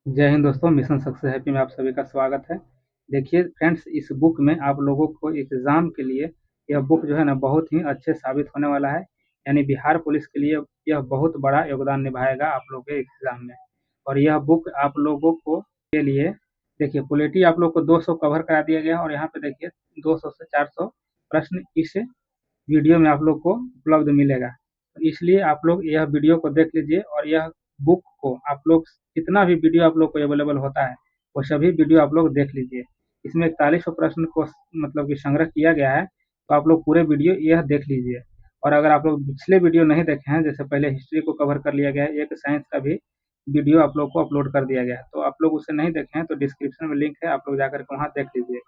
जय हिंद दोस्तों, mission success happy में आप सभी का स्वागत है। देखिए फ्रेंड्स, इस बुक में आप लोगों को एग्ज़ाम के लिए यह बुक जो है ना बहुत ही अच्छे साबित होने वाला है। यानी बिहार पुलिस के लिए यह बहुत बड़ा योगदान निभाएगा आप लोगों के एग्ज़ाम में। और यह बुक आप लोगों को के लिए देखिए पॉलिटी आप लोग को 200 कवर करा दिया गया है और यहाँ पे देखिए 200 से 400 प्रश्न इस वीडियो में आप लोग को उपलब्ध मिलेगा। तो इसलिए आप लोग यह वीडियो को देख लीजिए और यह बुक को आप लोग जितना भी वीडियो आप लोग को अवेलेबल होता है वो सभी वीडियो आप लोग देख लीजिए। इसमें 41 प्रश्न को मतलब कि संग्रह किया गया है, तो आप लोग पूरे वीडियो यह देख लीजिए। और अगर आप लोग पिछले वीडियो नहीं देखे हैं, जैसे पहले हिस्ट्री को कवर कर लिया गया है, एक साइंस का भी वीडियो आप लोग को अपलोड कर दिया गया है, तो आप लोग उसे नहीं देखे हैं तो डिस्क्रिप्शन में लिंक है, आप लोग जाकर के वहाँ देख लीजिए।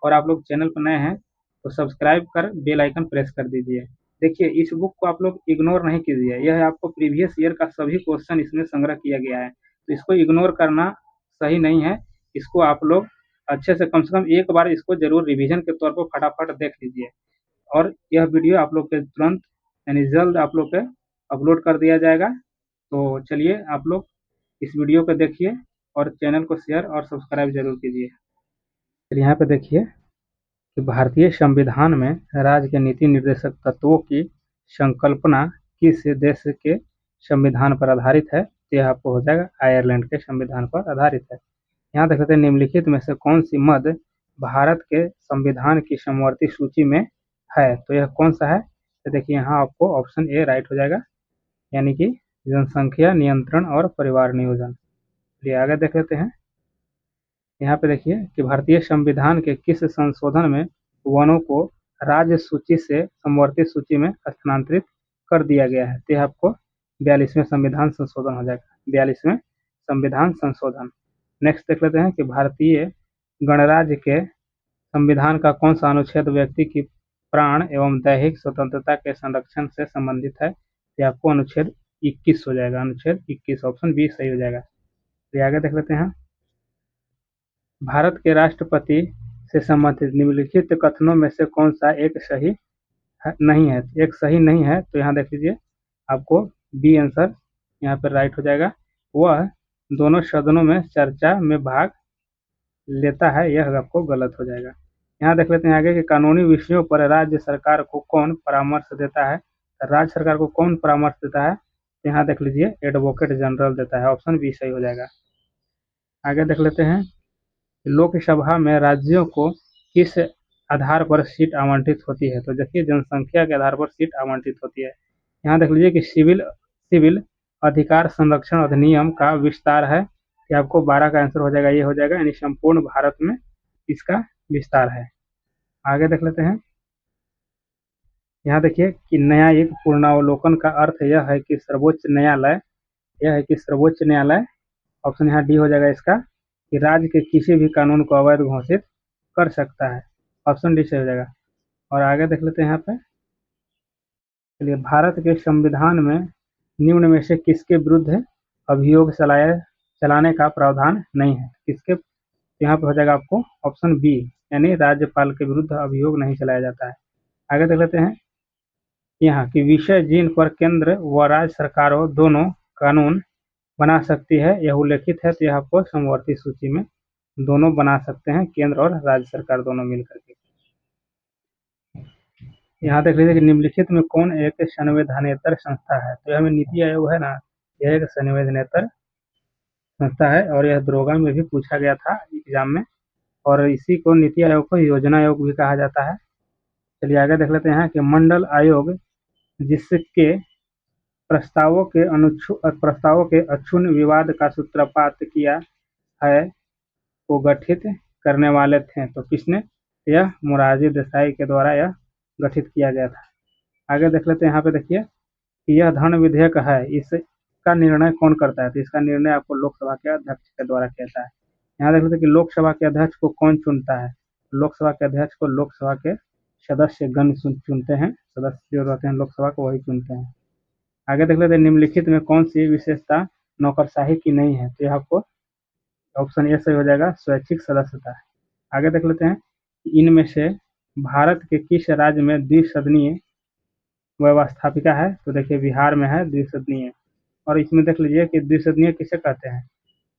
और आप लोग चैनल पर नए हैं तो सब्सक्राइब कर बेल आइकन प्रेस कर दीजिए। देखिए इस बुक को आप लोग इग्नोर नहीं कीजिए, यह आपको प्रीवियस ईयर का सभी क्वेश्चन इसमें संग्रह किया गया है, तो इसको इग्नोर करना सही नहीं है। इसको आप लोग अच्छे से कम एक बार इसको जरूर रिवीजन के तौर पर फटाफट देख लीजिए। और यह वीडियो आप लोग के तुरंत यानी जल्द आप लोग पे अपलोड कर दिया जाएगा। तो चलिए आप लोग इस वीडियो को देखिए और चैनल को शेयर और सब्सक्राइब जरूर कीजिए। फिर यहाँ पे देखिए कि भारतीय संविधान में राज्य के नीति निर्देशक तत्वों की संकल्पना किस देश के संविधान पर आधारित है? तो यह आपको हो जाएगा आयरलैंड के संविधान पर आधारित है। यहाँ देख सकते हैं निम्नलिखित में से कौन सी मद भारत के संविधान की समवर्ती सूची में है? तो यह कौन सा है? तो देखिए यहाँ आपको ऑप्शन ए राइट हो जाएगा, यानी कि जनसंख्या नियंत्रण और परिवार नियोजन। चलिए आगे देख लेते हैं। यहाँ पे देखिए कि भारतीय संविधान के किस संशोधन में वनों को राज्य सूची से समवर्ती सूची में स्थानांतरित कर दिया गया है? तो यह आपको 42वें संविधान संशोधन हो जाएगा, 42वें संविधान संशोधन। नेक्स्ट देख लेते हैं कि भारतीय गणराज्य के संविधान का कौन सा अनुच्छेद व्यक्ति की प्राण एवं दैहिक स्वतंत्रता के संरक्षण से संबंधित है? तो आपको अनुच्छेद 21 हो जाएगा, अनुच्छेद 21 ऑप्शन बी सही हो जाएगा। तो आगे देख लेते हैं। भारत के राष्ट्रपति से संबंधित निम्नलिखित कथनों में से कौन सा एक सही नहीं है? एक सही नहीं है तो यहाँ देख लीजिए आपको बी आंसर यहाँ पर राइट हो जाएगा। वह दोनों सदनों में चर्चा में भाग लेता है, यह आपको गलत हो जाएगा। यहाँ देख लेते हैं आगे कि कानूनी विषयों पर राज्य सरकार को कौन परामर्श देता है? राज्य सरकार को कौन परामर्श देता है? यहाँ देख लीजिए एडवोकेट जनरल देता है, ऑप्शन बी सही हो जाएगा। आगे देख लेते हैं लोकसभा में राज्यों को किस आधार पर सीट आवंटित होती है? तो देखिए जनसंख्या के आधार पर सीट आवंटित होती है। यहाँ देख लीजिए कि सिविल अधिकार संरक्षण अधिनियम का विस्तार है, कि आपको 12 का आंसर हो जाएगा, ये हो जाएगा, यानी संपूर्ण भारत में इसका विस्तार है। आगे देख लेते हैं। यहाँ देखिए कि न्यायिक पूर्णावलोकन का अर्थ यह है कि सर्वोच्च न्यायालय, यह है कि सर्वोच्च न्यायालय, ऑप्शन यहाँ डी हो जाएगा इसका, कि राज्य के किसी भी कानून को अवैध घोषित कर सकता है, ऑप्शन डी से हो जाएगा। और आगे देख लेते हैं यहाँ पे। चलिए भारत के संविधान में निम्न में से किसके विरुद्ध अभियोग चलाने का प्रावधान नहीं है? किसके? यहाँ पे हो जाएगा आपको ऑप्शन बी, यानी राज्यपाल के विरुद्ध अभियोग नहीं चलाया जाता है। आगे देख लेते हैं यहाँ की विषय जिन पर केंद्र व राज्य सरकारों दोनों कानून बना सकती है यह उल्लेखित है, तो यह आपको समवर्ती सूची में दोनों बना सकते हैं, केंद्र और राज्य सरकार दोनों मिलकर के। यहाँ देख लीजिए कि निम्नलिखित में कौन एक संवैधानेतर संस्था है? तो यह नीति आयोग है ना, यह एक संवैधानेतर संस्था है और यह दरोगा में भी पूछा गया था एग्जाम में, और इसी को नीति आयोग को योजना आयोग भी कहा जाता है। चलिए आगे देख लेते हैं कि मंडल आयोग जिसके प्रस्तावों के अक्षुण्ण विवाद का सूत्रपात किया है को गठित करने वाले थे, तो किसने? यह मोरारजी देसाई के द्वारा यह गठित किया गया था। आगे देख लेते हैं। यहाँ पे देखिए कि यह धन विधेयक है, इसका निर्णय कौन करता है? तो इसका निर्णय आपको लोकसभा के अध्यक्ष के द्वारा किया है। यहाँ देख लेते हैं कि लोकसभा के अध्यक्ष को कौन चुनता है? लोकसभा के अध्यक्ष को लोकसभा के सदस्य गण चुनते हैं, सदस्य जो रहते हैं लोकसभा को वही चुनते हैं। आगे देख लेते हैं निम्नलिखित में कौन सी विशेषता नौकरशाही की नहीं है? तो यह आपको ऑप्शन ए सही हो जाएगा, स्वैच्छिक सदस्यता है। आगे देख लेते हैं इनमें से भारत के किस राज्य में द्विसदनीय व्यवस्थापिका है? तो देखिए बिहार में है द्विसदनीय। और इसमें देख लीजिए कि द्विसदनीय किसे कहते हैं?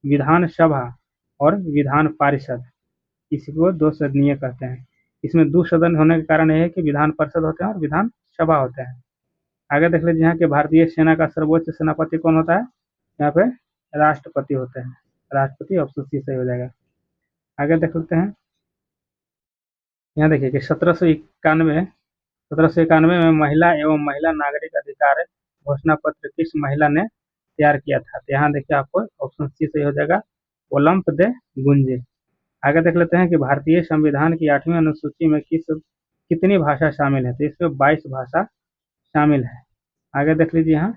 विधानसभा और विधान पारिषद, इसी को दो सदनीय कहते हैं। इसमें दो सदन होने के कारण यह है कि विधान परिषद होते हैं और विधान सभा होते हैं। आगे देख लीजिए यहाँ के भारतीय सेना का सर्वोच्च सेनापति कौन होता है, यहाँ पे राष्ट्रपति होते हैं। राष्ट्रपति ऑप्शन सी सही हो जाएगा। आगे देख लेते हैं, यहाँ देखिए कि 1791 में महिला एवं महिला नागरिक अधिकार घोषणा पत्र किस महिला ने तैयार किया था, तो यहाँ देखिए आपको ऑप्शन सी सही हो जाएगा, ओलंप दे गुंजे। आगे देख लेते हैं कि भारतीय संविधान की 8वीं अनुसूची में कितनी भाषा शामिल है, तो इसमें 22 भाषा शामिल है। आगे देख लीजिए यहाँ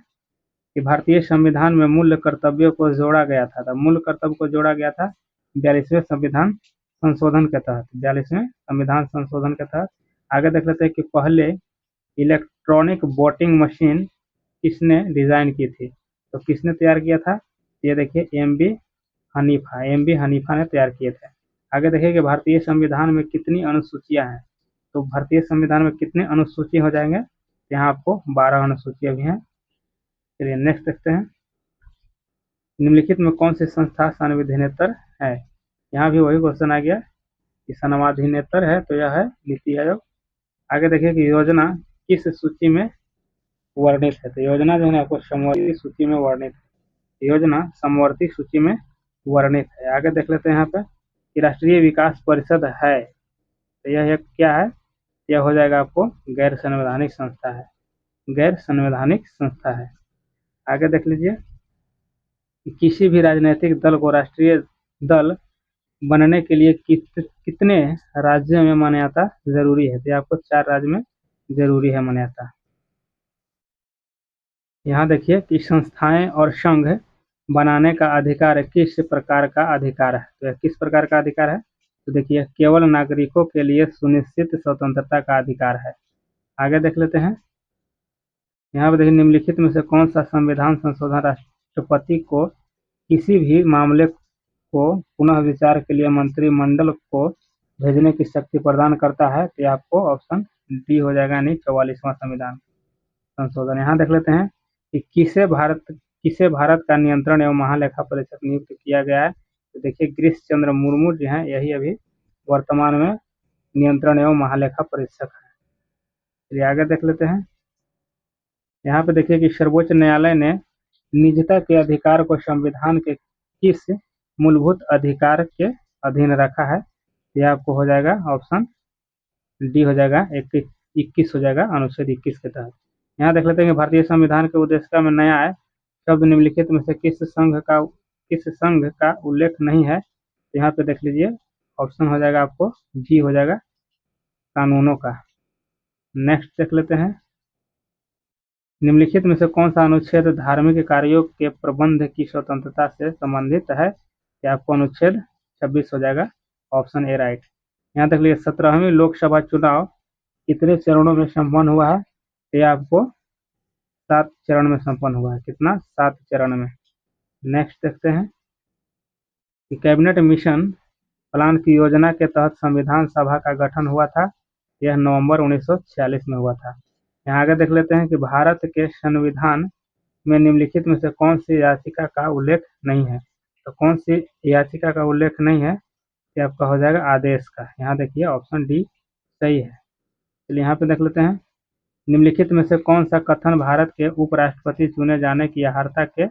कि भारतीय संविधान में मूल कर्तव्यों को जोड़ा गया था, तो मूल कर्तव्य को जोड़ा गया था 42वें संविधान संशोधन के तहत, 42वें संविधान संशोधन के तहत। आगे देख लेते हैं कि पहले इलेक्ट्रॉनिक वोटिंग मशीन किसने डिजाइन की थी, तो किसने तैयार किया था, ये देखिए एम बी हनीफा ने तैयार किए थे। आगे देखिए कि भारतीय संविधान में कितनी अनुसूचियां हैं, तो भारतीय संविधान में कितने अनुसूची हो जाएंगे, यहाँ आपको 12 अनुसूचियां भी हैं। चलिए नेक्स्ट देखते हैं, निम्नलिखित में कौन सी संस्था संविधिनेतर है, यहाँ भी वही क्वेश्चन आ गया कि संविधिनेतर है, तो यह है नीति आयोग। आगे देखिए कि योजना किस सूची में वर्णित है, तो योजना जो है आपको समवर्ती सूची में वर्णित है, योजना समवर्ती सूची में वर्णित है। आगे देख लेते हैं यहाँ पे कि राष्ट्रीय विकास परिषद है, तो यह एक क्या है, यह हो जाएगा आपको गैर संवैधानिक संस्था है, गैर संवैधानिक संस्था है। आगे देख लीजिए कि किसी भी राजनीतिक दल को राष्ट्रीय दल बनने के लिए कितने राज्यों में मान्यता जरूरी है, तो आपको 4 राज्य में जरूरी है मान्यता। यहाँ देखिए कि संस्थाएं और संघ बनाने का अधिकार किस प्रकार का अधिकार है, तो यह किस प्रकार का अधिकार है, तो देखिए केवल नागरिकों के लिए सुनिश्चित स्वतंत्रता का अधिकार है। आगे देख लेते हैं, यहाँ पर देखिए निम्नलिखित में से कौन सा संविधान संशोधन राष्ट्रपति को किसी भी मामले को पुनः विचार के लिए मंत्रिमंडल को भेजने की शक्ति प्रदान करता है, तो आपको ऑप्शन डी हो जाएगा, यानी 44वां संविधान संशोधन। यहाँ देख लेते हैं कि किसे भारत का नियंत्रण एवं महालेखा परीक्षक नियुक्त किया गया है, तो देखिए गिरीश चंद्र मुर्मू जो है यही अभी वर्तमान में नियंत्रण एवं महालेखा परीक्षक है। चलिए आगे देख लेते हैं, यहाँ पे देखिए कि सर्वोच्च न्यायालय ने निजता के अधिकार को संविधान के किस मूलभूत अधिकार के अधीन रखा है, यह आपको हो जाएगा ऑप्शन डी हो जाएगा, 21 हो जाएगा, अनुच्छेद 21 के तहत। यहाँ देख लेते हैं कि भारतीय संविधान के उद्देश्य में नया है शब्द निम्नलिखित में से किस संघ का उल्लेख नहीं है, तो यहाँ पे देख लीजिए ऑप्शन हो जाएगा आपको जी हो जाएगा, कानूनों का। नेक्स्ट देख लेते हैं, निम्नलिखित में से कौन सा अनुच्छेद धार्मिक कार्यों के प्रबंध की स्वतंत्रता से संबंधित है, या आपको अनुच्छेद 26 हो जाएगा, ऑप्शन ए राइट। यहाँ देख लीजिए 17वीं लोकसभा चुनाव कितने चरणों में संपन्न हुआ है, तो यह आपको 7 चरण में संपन्न हुआ है, कितना 7 चरण में। नेक्स्ट देखते हैं कि कैबिनेट मिशन प्लान की योजना के तहत संविधान सभा का गठन हुआ था, यह नवंबर 1946 में हुआ था। यहाँ आगे देख लेते हैं कि भारत के संविधान में निम्नलिखित में से कौन सी याचिका का उल्लेख नहीं है, तो कौन सी याचिका का उल्लेख नहीं है, ये आपका हो जाएगा आदेश का। यहाँ देखिए ऑप्शन डी सही है। चलिए यहाँ पे देख लेते हैं, निम्नलिखित में से कौन सा कथन भारत के उपराष्ट्रपति चुने जाने की अर्हता के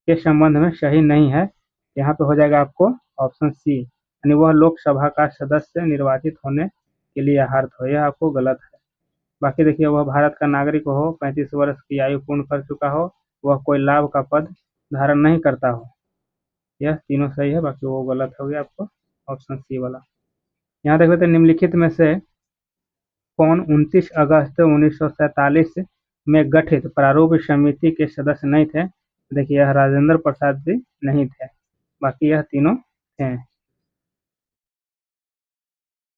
संबंध में सही नहीं है, यहाँ पे हो जाएगा आपको ऑप्शन सी, यानी वह लोकसभा का सदस्य निर्वाचित होने के लिए अर्ह हो, यह आपको गलत है। बाकी देखिए वह भारत का नागरिक हो, 35 वर्ष की आयु पूर्ण कर चुका हो, वह कोई लाभ का पद धारण नहीं करता हो, यह तीनों सही है, बाकी वो गलत हो गया आपको ऑप्शन सी वाला। यहाँ देख लेते हैं निम्नलिखित में से कौन 29 अगस्त 1947 में गठित प्रारूप समिति के सदस्य नहीं थे, देखिए यह राजेंद्र प्रसाद जी नहीं थे, बाकी यह तीनों थे।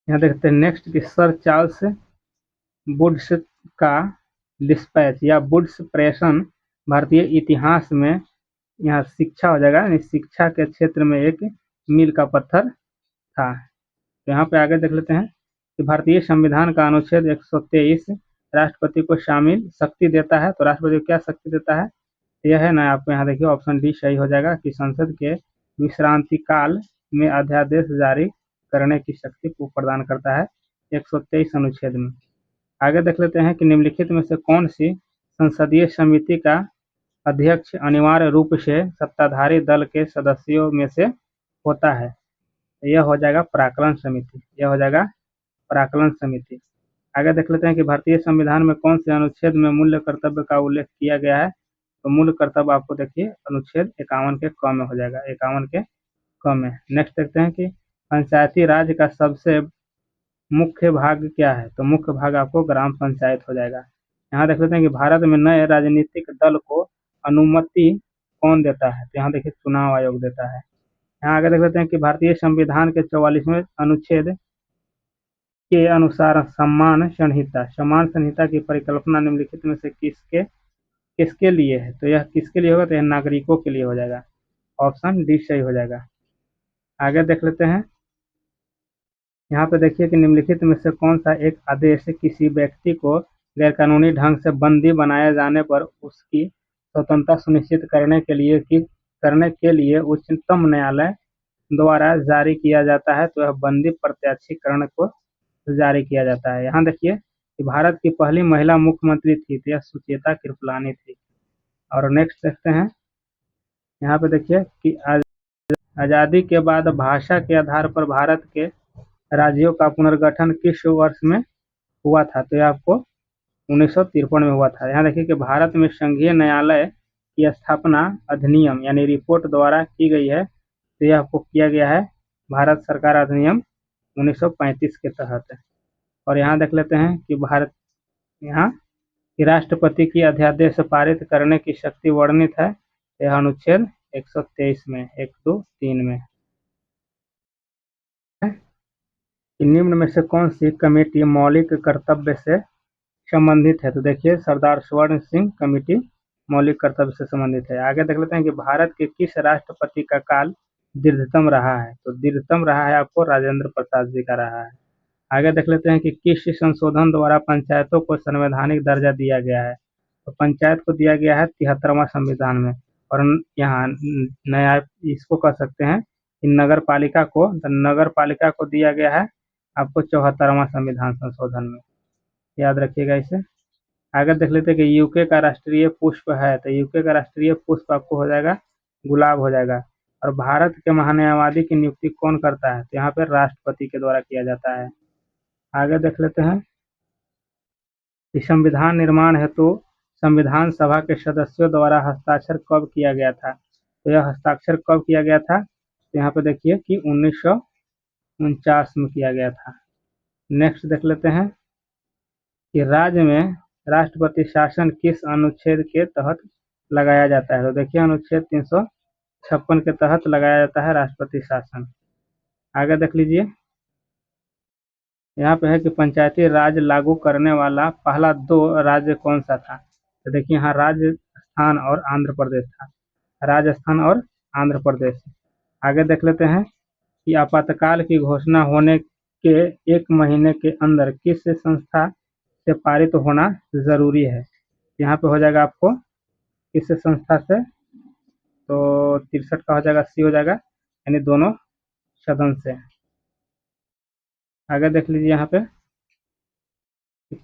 यहाँ देखते हैं नेक्स्ट कि सर चार्ल्स वुड्स का डिस्पैच या वुड्स प्रेषण भारतीय इतिहास में, यहाँ शिक्षा हो जाएगा, यानी शिक्षा के क्षेत्र में एक मील का पत्थर था। तो यहाँ पे आगे देख लेते हैं कि भारतीय संविधान का अनुच्छेद 123 राष्ट्रपति को शामिल शक्ति देता है, तो राष्ट्रपति को क्या शक्ति देता है, यह है ना, आपको यहाँ देखिए ऑप्शन डी सही हो जाएगा कि संसद के विश्रांति काल में अध्यादेश जारी करने की शक्ति को प्रदान करता है 123 अनुच्छेद में। आगे देख लेते हैं कि निम्नलिखित में से कौन सी संसदीय समिति का अध्यक्ष अनिवार्य रूप से सत्ताधारी दल के सदस्यों में से होता है। यह हो जाएगा प्राक्कलन समिति। यह हो जाएगा प्राक्कलन समिति। आगे देख लेते हैं कि भारतीय संविधान में कौन से अनुच्छेद में मूल्य कर्तव्य का उल्लेख किया गया है। तो मूल्य कर्तव्य आपको देखिए अनुच्छेद 51 के क में हो जाएगा, 51 के क में। नेक्स्ट देखते हैं कि पंचायती राज का सबसे मुख्य भाग क्या है। तो मुख्य भाग आपको ग्राम पंचायत हो जाएगा। यहाँ देख लेते हैं कि भारत में नए राजनीतिक दल को अनुमति कौन देता है। तो यहाँ देखिए चुनाव आयोग देता है। यहाँ आगे देख लेते हैं कि भारतीय संविधान के 44वें अनुच्छेद के अनुसार सम्मान संहिता की परिकल्पना निम्नलिखित में से किसके किसके लिए है। तो यह किसके लिए होगा, तो यह नागरिकों के लिए हो जाएगा। ऑप्शन डी सही हो जाएगा। आगे देख लेते हैं, यहाँ पे देखिए कि निम्नलिखित में से कौन सा एक आदेश किसी व्यक्ति को गैरकानूनी ढंग से बंदी बनाए जाने पर उसकी स्वतंत्रता सुनिश्चित करने के लिए उच्चतम न्यायालय द्वारा जारी किया जाता है। तो यह बंदी प्रत्याशीकरण को जारी किया जाता है। यहाँ देखिए कि भारत की पहली महिला मुख्यमंत्री थी, तो यह सुचेता कृपलानी थी। और नेक्स्ट देखते हैं, यहाँ पे देखिए कि आज़ादी के बाद भाषा के आधार पर भारत के राज्यों का पुनर्गठन किस वर्ष में हुआ था। तो यह आपको 1953 में हुआ था। यहाँ देखिए कि भारत में संघीय न्यायालय की स्थापना अधिनियम यानी रिपोर्ट द्वारा की गई है। तो यह आपको किया गया है भारत सरकार अधिनियम 1935 के तहत। और यहाँ देख लेते हैं कि यहाँ कि राष्ट्रपति की अध्यादेश पारित करने की शक्ति वर्णित है। यह अनुच्छेद 123 में 1, 2, 3 में। निम्न में से कौन सी कमेटी मौलिक कर्तव्य से संबंधित है। तो देखिए सरदार स्वर्ण सिंह कमेटी मौलिक कर्तव्य से संबंधित है। आगे देख लेते हैं कि भारत के किस राष्ट्रपति का काल दीर्घतम रहा है। तो दीर्घतम रहा है आपको राजेंद्र प्रसाद जी का रहा है। आगे देख लेते हैं कि किस संशोधन द्वारा पंचायतों को संवैधानिक दर्जा दिया गया है। तो पंचायत को दिया गया है 73वां संविधान में। और यहाँ नया इसको कह सकते हैं कि नगर पालिका को दिया गया है आपको 74वां संविधान संशोधन में। याद रखिएगा इसे। आगे देख लेते हैं कि यूके का राष्ट्रीय पुष्प है। तो यूके का राष्ट्रीय पुष्प आपको हो जाएगा गुलाब हो जाएगा। और भारत के महान्यायवादी की नियुक्ति कौन करता है। तो यहाँ पर राष्ट्रपति के द्वारा किया जाता है। आगे देख लेते हैं कि संविधान निर्माण हेतु संविधान सभा के सदस्यों द्वारा हस्ताक्षर कब किया गया था। तो यह हस्ताक्षर कब किया गया था। तो यहाँ पे देखिए कि 1949 में किया गया था। नेक्स्ट देख लेते हैं कि राज्य में राष्ट्रपति शासन किस अनुच्छेद के तहत लगाया जाता है। तो देखिए अनुच्छेद 356 के तहत लगाया जाता है राष्ट्रपति शासन। आगे देख लीजिए, यहाँ पे है कि पंचायती राज लागू करने वाला पहला 2 राज्य कौन सा था। तो देखिए यहाँ राजस्थान और आंध्र प्रदेश था। राजस्थान और आंध्र प्रदेश। आगे देख लेते हैं कि आपातकाल की घोषणा होने के 1 महीने के अंदर किस संस्था से पारित होना जरूरी है। यहाँ पे हो जाएगा आपको किस संस्था से। तो 63 का हो जाएगा सी हो जाएगा, यानी दोनों सदन से। आगे देख लीजिए यहाँ पे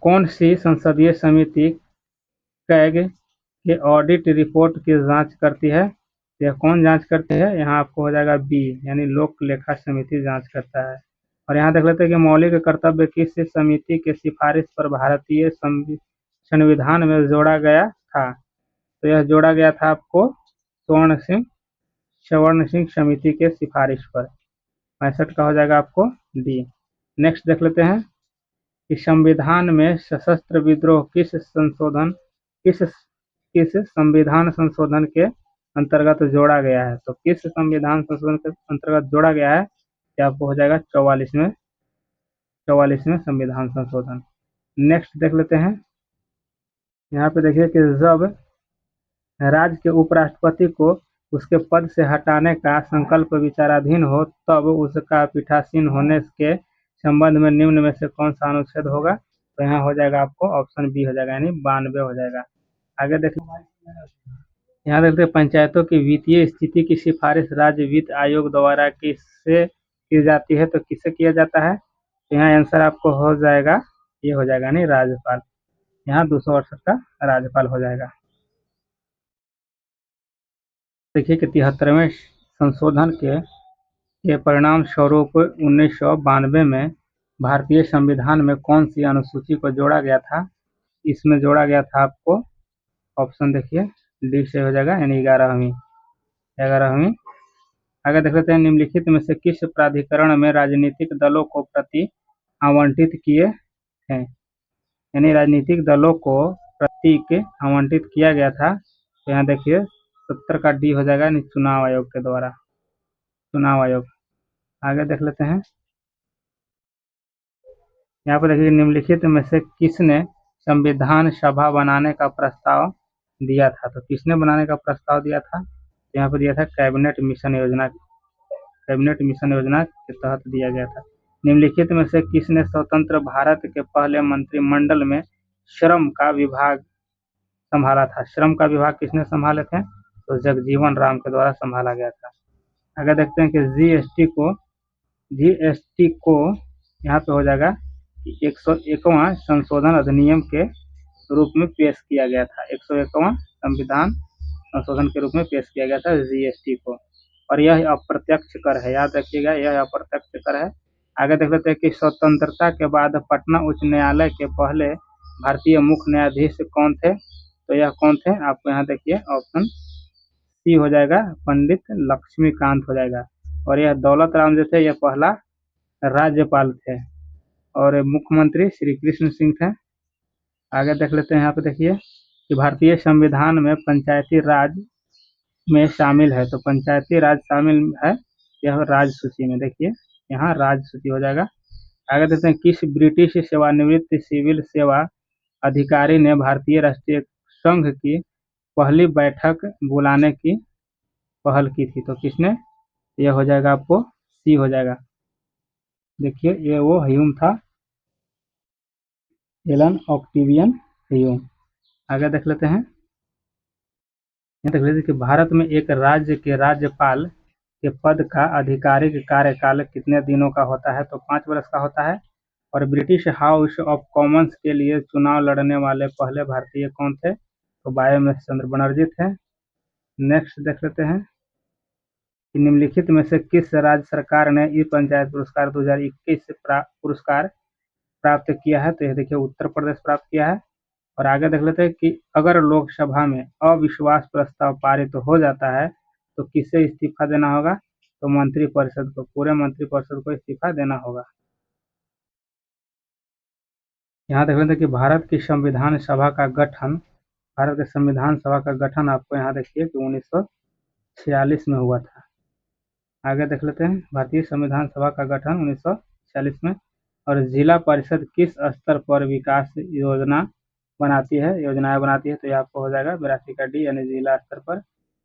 कौन सी संसदीय समिति कैग के ऑडिट रिपोर्ट की जांच करती है। यह कौन जांच करती है। यहाँ आपको हो जाएगा बी, यानी लोक लेखा समिति जांच करता है। और यहाँ देख लेते हैं कि मौलिक कर्तव्य किस समिति के सिफारिश पर भारतीय संविधान में जोड़ा गया था। तो यह जोड़ा गया था आपको स्वर्ण सिंह समिति के सिफारिश पर। 65 का हो जाएगा आपको डी। नेक्स्ट देख लेते हैं कि संविधान में सशस्त्र विद्रोह किस संविधान संशोधन के अंतर्गत जोड़ा गया है। तो किस संविधान संशोधन के अंतर्गत जोड़ा गया है, ये आपको हो जाएगा 44वें संविधान संशोधन। नेक्स्ट देख लेते हैं, यहाँ पे देखिए कि जब राज्य के उपराष्ट्रपति को उसके पद से हटाने का संकल्प विचाराधीन हो तब उसका पीठासीन होने के संबंध में निम्न में से कौन सा अनुच्छेद होगा। तो यहाँ हो जाएगा आपको ऑप्शन बी हो जाएगा, यानी 92 हो जाएगा। आगे देखिए यहाँ देखते हैं पंचायतों की वित्तीय स्थिति की सिफारिश राज्य वित्त आयोग द्वारा किससे की जाती है, तो किससे किया जाता है, तो यहाँ आंसर आपको हो जाएगा, ये हो जाएगा नहीं राज्यपाल, यहाँ 268 का राज्यपाल हो जाएगा। देखिए कि 73वें संशोधन के परिणाम स्वरूप 1992 में भारतीय संविधान में कौन सी अनुसूची को जोड़ा गया था, इसमें जोड़ा गया था आपको, ऑप्शन देखिए डी से हो जाएगा, यानी 11वीं। आगे देख लेते हैं, निम्नलिखित में से किस प्राधिकरण में राजनीतिक दलों को प्रतीक आवंटित किए हैं, यानी राजनीतिक दलों को प्रतीक आवंटित किया गया था, तो यहाँ देखिए 70 का डी हो जाएगा, यानी चुनाव आयोग के द्वारा, चुनाव आयोग। आगे देख लेते हैं, यहाँ पर देखिए निम्नलिखित में से किसने संविधान सभा बनाने का प्रस्ताव दिया था, तो किसने बनाने का प्रस्ताव दिया था, तो यहाँ पर दिया था कैबिनेट मिशन योजना के तहत दिया गया था। निम्नलिखित में से किसने स्वतंत्र भारत के पहले मंत्रिमंडल में श्रम का विभाग संभाला था, श्रम का विभाग किसने संभाले थे, तो जगजीवन राम के द्वारा संभाला गया था। आगे देखते हैं कि जीएसटी को यहाँ पे हो जाएगा कि 101वां संशोधन अधिनियम के रूप में पेश किया गया था, 101वां संविधान संशोधन के रूप में पेश किया गया था जीएसटी को, और यह अप्रत्यक्ष कर है, याद रखिएगा यह अप्रत्यक्ष कर है। आगे देख लेते हैं कि स्वतंत्रता के बाद पटना उच्च न्यायालय के पहले भारतीय मुख्य न्यायाधीश कौन थे, तो यह कौन थे, आपको यहाँ देखिए ऑप्शन सी हो जाएगा, पंडित लक्ष्मीकांत हो जाएगा, और यह दौलत राम जो थे यह पहला राज्यपाल थे, और मुख्यमंत्री श्री कृष्ण सिंह थे। आगे देख लेते हैं, यहाँ पे देखिए कि भारतीय संविधान में पंचायती राज में शामिल है, तो पंचायती राज शामिल है, यह राज्य सूची में, देखिए यहाँ राज्य सूची हो जाएगा। आगे देखते हैं, किस ब्रिटिश सेवानिवृत्त सिविल सेवा अधिकारी ने भारतीय राष्ट्रीय संघ की पहली बैठक बुलाने की पहल की थी, तो किसने, यह हो जाएगा आपको सी हो जाएगा, देखिए ये वो ह्यूम था, एलन ऑक्टेवियन ह्यूम। आगे देख लेते हैं, ये देख लीजिए कि भारत में एक राज्य के राज्यपाल के पद का आधिकारिक कार्यकाल कितने दिनों का होता है, तो 5 वर्ष का होता है, और ब्रिटिश हाउस ऑफ कॉमन्स के लिए चुनाव लड़ने वाले पहले भारतीय कौन थे, तो बायोमेश चंद्र बनर्जी थे। नेक्स्ट देख लेते हैं कि निम्नलिखित में से किस राज्य सरकार ने ई पंचायत पुरस्कार 2021 पुरस्कार प्राप्त किया है, तो यह देखिए उत्तर प्रदेश प्राप्त किया है। और आगे देख लेते हैं कि अगर लोकसभा में अविश्वास प्रस्ताव पारित हो जाता है तो किसे इस्तीफा देना होगा, तो मंत्रिपरिषद को, पूरे मंत्रिपरिषद को इस्तीफा देना होगा। यहाँ देख लेते हैं कि भारत के संविधान सभा का गठन आपको यहाँ देखिए कि 1946 में हुआ था। आगे देख लेते हैं, भारतीय संविधान सभा का गठन 1946 में, और जिला परिषद किस स्तर पर विकास योजनाएं बनाती है, तो ये आपको हो जाएगा 82 का डी, यानी जिला स्तर पर।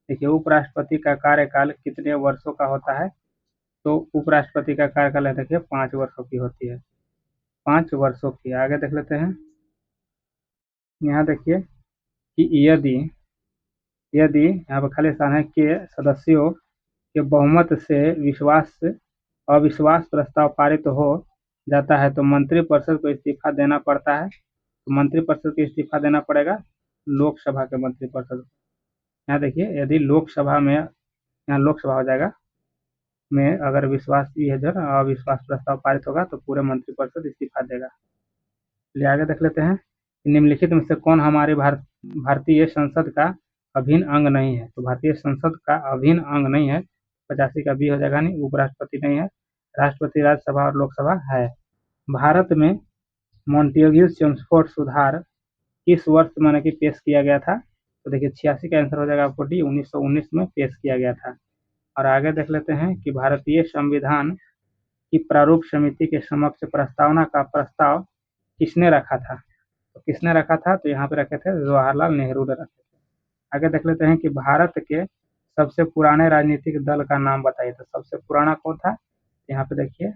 देखिए उपराष्ट्रपति का कार्यकाल कितने वर्षों का होता है, तो उपराष्ट्रपति का कार्यकाल है देखिए 5 वर्षों की होती है, 5 वर्षों की। आगे देख लेते हैं, यहाँ देखिए कि यदि यदि यहाँ पर खाली स्थान है के सदस्यों के बहुमत से अविश्वास प्रस्ताव पारित हो जाता है तो मंत्रिपरिषद को इस्तीफा देना पड़ता है, तो मंत्रिपरिषद को इस्तीफा देना पड़ेगा लोकसभा के मंत्रिपरिषद। यहाँ देखिए यदि लोकसभा में, यहाँ लोकसभा हो जाएगा में अगर अविश्वास प्रस्ताव पारित होगा तो पूरे मंत्रिपरिषद इस्तीफा देगा। चलिए आगे देख लेते हैं, निम्नलिखित में से कौन हमारी भारतीय संसद का अभिन्न अंग नहीं है, तो भारतीय संसद का अभिन्न अंग नहीं है, 85 का बी हो जाएगा, नहीं उपराष्ट्रपति नहीं है, राष्ट्रपति, राज्यसभा और लोकसभा है। भारत में मॉन्टेग्यू चेम्सफोर्ड सुधार किस वर्ष माने कि पेश किया गया था, तो देखिए 86 का आंसर हो जाएगा आपको डी, 1919 में पेश किया गया था। और आगे देख लेते हैं कि भारतीय संविधान की प्रारूप समिति के समक्ष प्रस्तावना का प्रस्ताव किसने रखा था, तो किसने रखा था, तो यहाँ पे रखे थे जवाहरलाल नेहरू ने रखे थे। आगे देख लेते हैं कि भारत के सबसे पुराने राजनीतिक दल का नाम बताइए, तो सबसे पुराना कौन था, यहाँ पे देखिए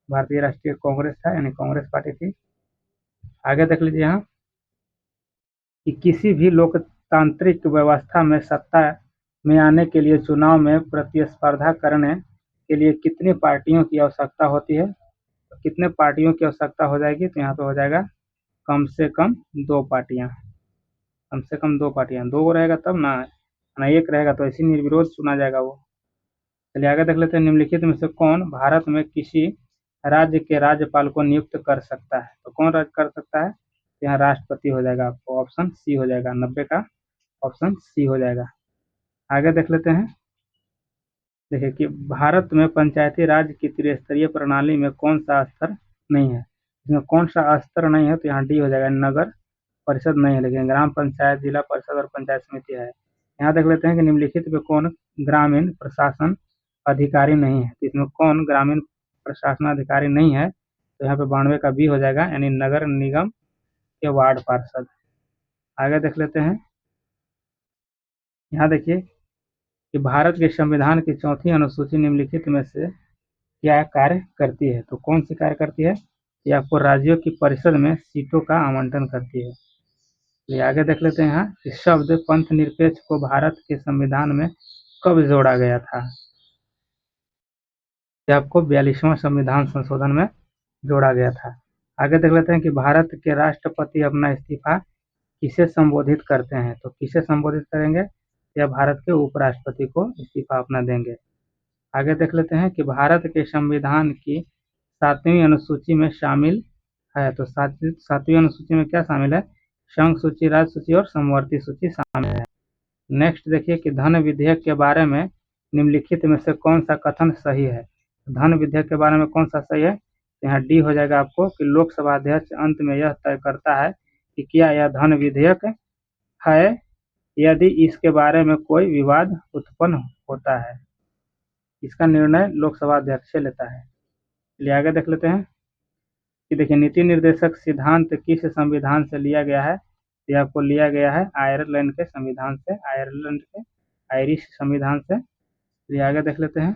भारतीय राष्ट्रीय कांग्रेस था, यानी कांग्रेस पार्टी थी। आगे देख लीजिए यहाँ कि किसी भी लोकतांत्रिक व्यवस्था में सत्ता में आने के लिए चुनाव में प्रतिस्पर्धा करने के लिए कितनी पार्टियों की आवश्यकता होती है? तो कितने पार्टियों की आवश्यकता हो जाएगी? तो यहाँ पे हो जाएगा कम से कम 2 पार्टियाँ। कम से कम 2 पार्टियाँ, 2 रहेगा तब ना, ना 1 रहेगा तो इसी निर्विरोध चुना जाएगा वो। चलिए आगे देख लेते हैं, निम्नलिखित में से कौन भारत में किसी राज्य के राज्यपाल को नियुक्त कर सकता है? तो कौन राज्य कर सकता है? यहाँ राष्ट्रपति हो जाएगा, आपको ऑप्शन सी हो जाएगा, 90 का ऑप्शन सी हो जाएगा। आगे देख लेते हैं, देखिए कि भारत में पंचायती राज की त्रिस्तरीय प्रणाली में कौन सा स्तर नहीं है? इसमें कौन सा स्तर नहीं है? तो यहाँ डी हो जाएगा, नगर परिषद नहीं है, लेकिन ग्राम पंचायत, जिला परिषद और पंचायत समिति है। यहाँ देख लेते हैं कि निम्नलिखित में कौन ग्रामीण प्रशासन अधिकारी नहीं है? तो इसमें कौन ग्रामीण प्रशासन अधिकारी नहीं है? तो यहाँ पे 92 का बी हो जाएगा, यानी नगर निगम के वार्ड पार्षद। आगे देख लेते हैं, यहाँ देखिए कि भारत के संविधान की 4वीं अनुसूची निम्नलिखित में से क्या कार्य करती है? तो कौन सी कार्य करती है? ये आपको राज्यों की परिषद में सीटों का आवंटन करती है। ये आगे देख लेते हैं, यहाँ कि शब्द पंथ निरपेक्ष को भारत के संविधान में कब जोड़ा गया था? ये आपको 42वां संविधान संशोधन में जोड़ा गया था। आगे देख लेते हैं कि भारत के राष्ट्रपति अपना इस्तीफा किसे संबोधित करते हैं? तो किसे संबोधित करेंगे? या भारत के उपराष्ट्रपति को इस्तीफा अपना देंगे। आगे देख लेते हैं कि भारत के संविधान की 7वीं अनुसूची में शामिल है। तो 7वीं अनुसूची में क्या शामिल है? संघ सूची, राज्य सूची और समवर्ती सूची शामिल है। नेक्स्ट देखिए कि धन विधेयक के बारे में निम्नलिखित में से कौन सा कथन सही है? धन विधेयक के बारे में कौन सा सही है? यहाँ डी हो जाएगा आपको कि लोकसभा अध्यक्ष अंत में यह तय करता है कि क्या यह धन विधेयक है, यदि इसके बारे में कोई विवाद उत्पन्न होता है। इसका निर्णय लोकसभा अध्यक्ष लेता है। चलिए आगे देख लेते हैं कि देखिए नीति निर्देशक सिद्धांत किस संविधान से लिया गया है? ये आपको लिया गया है आयरलैंड के संविधान से, आयरलैंड के आयरिश संविधान से। चलिए आगे देख लेते हैं,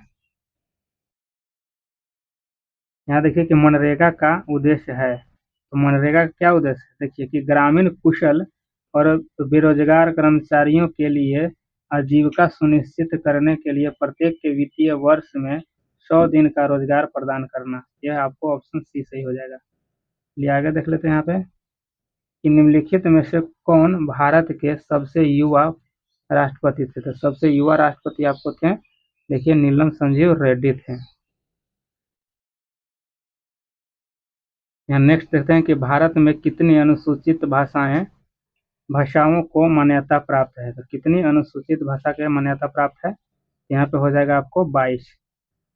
यहाँ देखिए कि मनरेगा का उद्देश्य है। तो मनरेगा का क्या उद्देश्य है? देखिए कि ग्रामीण कुशल और बेरोजगार कर्मचारियों के लिए आजीविका सुनिश्चित करने के लिए प्रत्येक के वित्तीय वर्ष में 100 दिन का रोजगार प्रदान करना। यह आपको ऑप्शन सी सही हो जाएगा। चलिए आगे देख लेते हैं यहाँ पे कि निम्नलिखित में से कौन भारत के सबसे युवा राष्ट्रपति थे? तो सबसे युवा राष्ट्रपति आपको थे, देखिए नीलम संजीव रेड्डी थे। यहाँ नेक्स्ट देखते हैं कि भारत में कितनी अनुसूचित भाषाओं को मान्यता प्राप्त है? तो कितनी अनुसूचित भाषा के मान्यता प्राप्त है? यहाँ पे हो जाएगा आपको 22।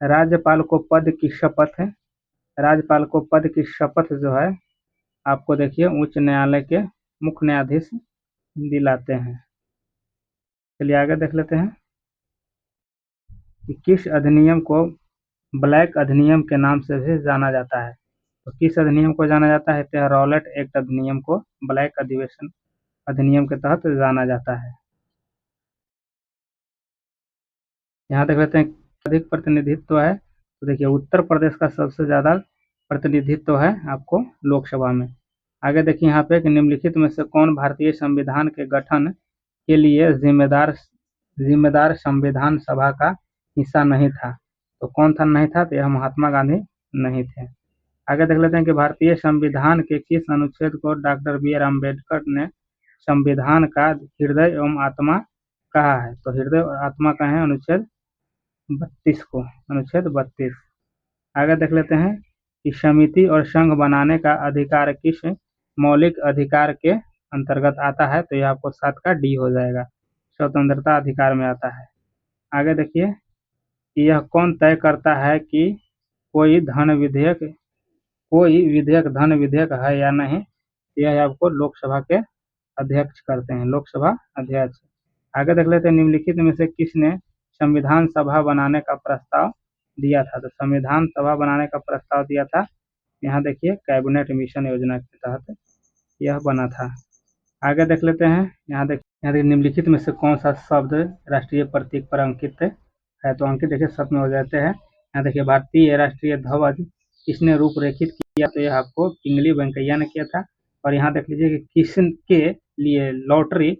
राज्यपाल को पद की शपथ है, राज्यपाल को पद की शपथ जो है आपको देखिए उच्च न्यायालय के मुख्य न्यायाधीश दिलाते हैं। चलिए आगे देख लेते हैं कि किस अधिनियम को ब्लैक अधिनियम के नाम से भी जाना जाता है? तो किस अधिनियम को जाना जाता है? तो रॉलेट एक्ट अधिनियम को ब्लैक अधिवेशन अधिनियम के तहत जाना जाता है। यहाँ देख लेते हैं अधिक प्रतिनिधित्व है। तो देखिए उत्तर प्रदेश का सबसे ज़्यादा प्रतिनिधित्व है आपको लोकसभा में। आगे देखिए यहाँ पे कि निम्नलिखित में से कौन भारतीय संविधान के गठन के लिए जिम्मेदार संविधान सभा का हिस्सा नहीं था? तो कौन था नहीं था? तो यह महात्मा गांधी नहीं थे। आगे देख लेते हैं कि भारतीय संविधान के किस अनुच्छेद को डॉक्टर बी आर अम्बेडकर ने संविधान का हृदय एवं आत्मा कहा है? तो हृदय और आत्मा का है अनुच्छेद 32 को, अनुच्छेद 32। आगे देख लेते हैं कि समिति और संघ बनाने का अधिकार किस मौलिक अधिकार के अंतर्गत आता है? तो यह आपको 7 का डी हो जाएगा, स्वतंत्रता अधिकार में आता है। आगे देखिए कि यह कौन तय करता है कि कोई विधेयक धन विधेयक है या नहीं? यह आपको लोकसभा के अध्यक्ष करते हैं, लोकसभा अध्यक्ष। आगे देख लेते हैं निम्नलिखित में से किसने संविधान सभा बनाने का प्रस्ताव दिया था? तो संविधान सभा बनाने का प्रस्ताव दिया था, यहाँ देखिए कैबिनेट मिशन योजना के तहत यह बना था। आगे देख लेते हैं, यहाँ देखिए निम्नलिखित में से कौन सा शब्द राष्ट्रीय प्रतीक पर अंकित है? तो अंकित देखिए सब में हो जाते हैं। यहाँ देखिए भारतीय राष्ट्रीय ध्वज किसने रूपरेखित किया? तो यह आपको पिंगली वेंकैया ने किया था। और यहाँ देख लीजिए कि किसके लिए लॉटरी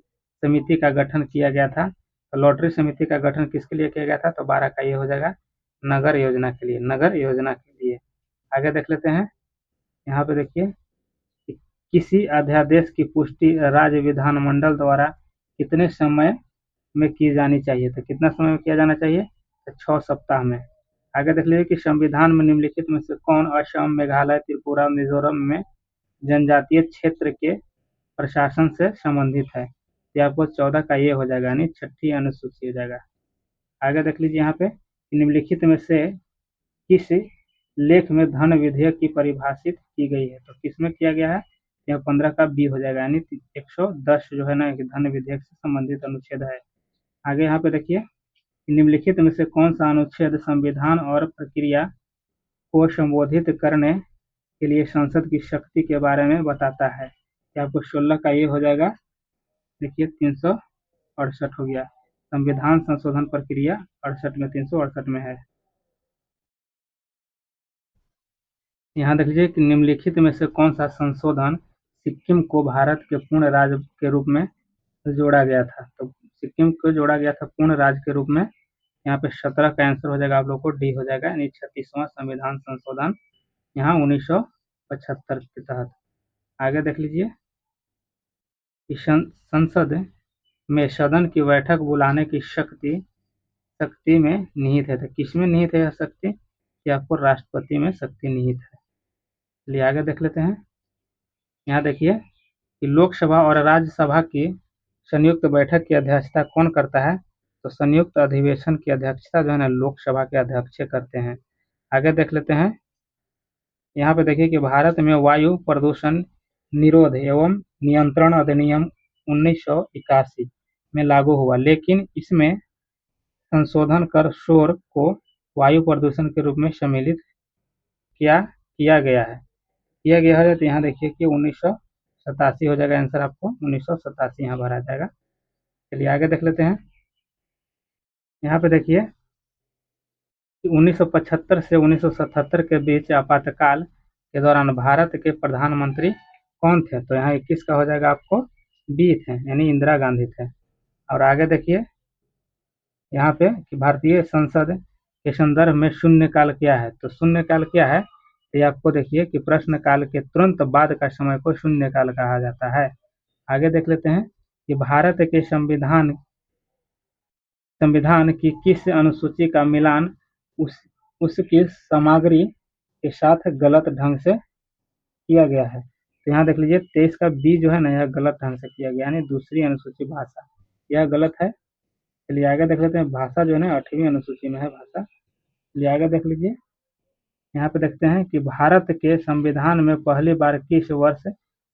समिति का गठन किया गया था। तो लॉटरी समिति का गठन किसके लिए किया गया था? तो 12 का ये हो जाएगा नगर योजना के लिए, नगर योजना के लिए। आगे देख लेते हैं। यहाँ पे देखिए कि किसी अध्यादेश की पुष्टि राज्य विधानमंडल द्वारा कितने समय में की जानी चाहिए? तो कितना समय में किया जाना चाहिए? तो 6 सप्ताह में। आगे देख लीजिए कि संविधान में निम्नलिखित में से कौन असम, मेघालय, त्रिपुरा, मिजोरम में जनजातीय क्षेत्र के प्रशासन से संबंधित है? ये आपको 14 का ये हो जाएगा, यानी 6ठी अनुसूची हो जाएगा। आगे देख लीजिए यहाँ पे निम्नलिखित में से किस लेख में धन विधेयक की परिभाषित की गई है? तो किसमें किया गया है? यह 15 का बी हो जाएगा, यानी 110 जो है ना धन विधेयक से संबंधित अनुच्छेद है। आगे यहाँ पे देखिए निम्नलिखित में से कौन सा अनुच्छेद संविधान और प्रक्रिया को संबोधित करने के लिए संसद की शक्ति के बारे में बताता है? ये आपको 16 का ये हो जाएगा। देखिए 368 हो गया, संविधान संशोधन प्रक्रिया 68 में 368 में है। यहाँ देख लीजिए कि निम्नलिखित में से कौन सा संशोधन सिक्किम को भारत के पूर्ण राज्य के रूप में जोड़ा गया था? तो सिक्किम को जोड़ा गया था पूर्ण राज्य के रूप में। यहाँ पे 17 का आंसर हो जाएगा आप लोग को, डी हो जाएगा, यानी 36वां संविधान संशोधन यहाँ 1975 के तहत। आगे देख लीजिए कि संसद में सदन की बैठक बुलाने की शक्ति में निहित है। तो किसमें निहित है यह शक्ति? कि आपको राष्ट्रपति में शक्ति निहित है। चलिए आगे देख लेते हैं। यहाँ देखिए कि लोकसभा और राज्यसभा की संयुक्त बैठक की अध्यक्षता कौन करता है? तो संयुक्त अधिवेशन की अध्यक्षता जो है ना लोकसभा के अध्यक्ष करते हैं। आगे देख लेते हैं। यहाँ पे देखिए कि भारत में वायु प्रदूषण निरोध एवं नियंत्रण अधिनियम 1981 में लागू हुआ, लेकिन इसमें संशोधन कर शोर को वायु प्रदूषण के रूप में सम्मिलित किया गया है। तो यहाँ देखिए कि 1987 हो जाएगा आंसर, आपको 1987 यहाँ भरा जाएगा। चलिए आगे देख लेते हैं। यहाँ पे देखिए कि 1975 से 1977 के बीच आपातकाल के दौरान भारत के प्रधानमंत्री कौन थे? तो यहाँ 21 का हो जाएगा आपको, बी थे, यानी इंदिरा गांधी थे। और आगे देखिए यहाँ पे कि भारतीय संसद के संदर्भ में शून्यकाल क्या है? तो शून्यकाल क्या है? तो ये आपको देखिए कि प्रश्नकाल के तुरंत बाद का समय को शून्यकाल कहा जाता है। आगे देख लेते हैं कि भारत के संविधान की किस अनुसूची का मिलान उसकी सामग्री के साथ गलत ढंग से किया गया है? तो यहाँ देख लीजिए 23 का बी जो है ना यह गलत ढंग से किया गया, यानी दूसरी अनुसूची भाषा, यह गलत है। चलिए आगे देख लेते हैं। भाषा जो है ना 8वीं अनुसूची में है भाषा। चलिए आगे देख लीजिए। यहाँ पे देखते हैं कि भारत के संविधान में पहली बार किस वर्ष